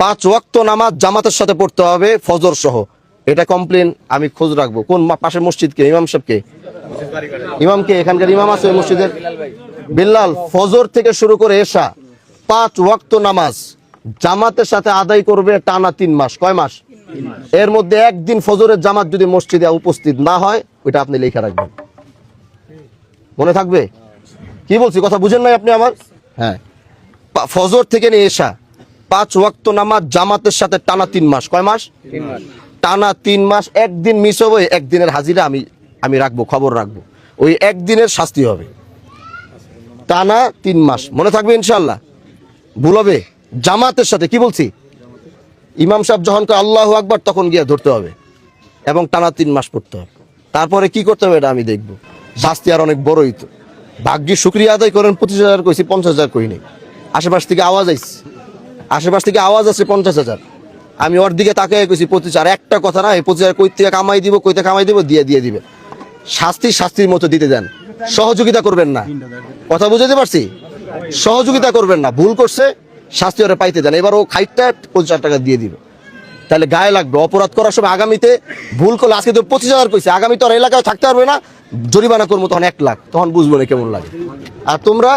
5 ওয়াক্ত নামাজ জামাতের সাথে পড়তে হবে ফজর সহ। এটা কমপ্লেন আমি খোঁজ রাখবো। কোন পাশের মসজিদকে ইমাম সাহেবকে, ইমামকে, এখানকার ইমাম আছে ওই মসজিদের বিল্লাল। ফজর থেকে শুরু করে এশা 5 ওয়াক্ত নামাজ জামাতের সাথে আদায় করবে টানা 3 মাস। কয় মাস? এর মধ্যে একদিন ফজরের জামাত যদি মসজিদে উপস্থিত না হয় ওইটা আপনি লেখা রাখবেন, মনে থাকবে। কি বলছি কথা বুঝেন নাই আপনি আমার? হ্যাঁ, ফজর থেকে নিয়ে এশা 5 ওয়াক্ত নামাজ জামাতের সাথে টানা 3 মাস। কয় মাস? টানা 3 মাস। একদিন মিস হবে, একদিনের হাজিরা আমি রাখবো, খবর রাখবো, ওই একদিনের শাস্তি হবে। টানা 3 মাস, মনে থাকবে ইনশাল্লাহ। ভুল হবে জামাতের সাথে। কি বলছি? ইমাম সাহেব যখন আল্লাহু আকবার তখন গিয়ে ধরতে হবে এবং টানা 3 মাস পড়তে হবে। তারপরে কি করতে হবে এটা আমি দেখবো। শাস্তি আর অনেক বড়ই তো। ভাগ্যে শুক্রিয়া আদায় করেন, 25,000 কইছি, 50,000 কই নেই। আশেপাশ থেকে আওয়াজ আইছে, আশেপাশ থেকে আওয়াজ আছে 50,000। আমি ওর দিকে তাকিয়ে কইছি 25,000। একটা কথা না, এই 25,000 কই থেকে কামাই দিব, কইতে কামাই দিব, দিয়ে দিবে। শাস্তির মতো দিতে দেন, সহযোগিতা করবেন না। কথা বুঝাতে পারছি? সহযোগিতা করবেন না। ভুল করছে, শাস্তি ওরা পাইতে দেন। এবার ও খাইটটা 25,000 টাকা দিয়ে দিবে, তাহলে গায়ে লাগবে। অপরাধ করার সময় আগামীতে ভুল করলে, আজকে তো 25,000 কইছে, আগামীতে ওর এলাকায় থাকতে পারবে না, জরিমানা করবো তখন 1 লাখ, তখন বুঝবো না কেমন লাগে। আর তোমরা,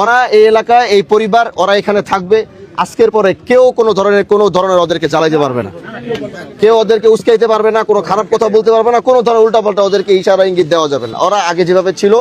ওরা এই এলাকায়, এই পরিবার, ওরা এখানে থাকবে। আজকের পরে কেউ কোনো ধরনের ওদেরকে জ্বালাইতে পারবে না, কেউ ওদেরকে উস্কাইতে পারবে না, কোনো খারাপ কথা বলতে পারবে না, কোনো ধরনের উল্টাপাল্টা ওদেরকে ইশারা ইঙ্গিত দেওয়া যাবে না। ওরা আগে যেভাবে ছিল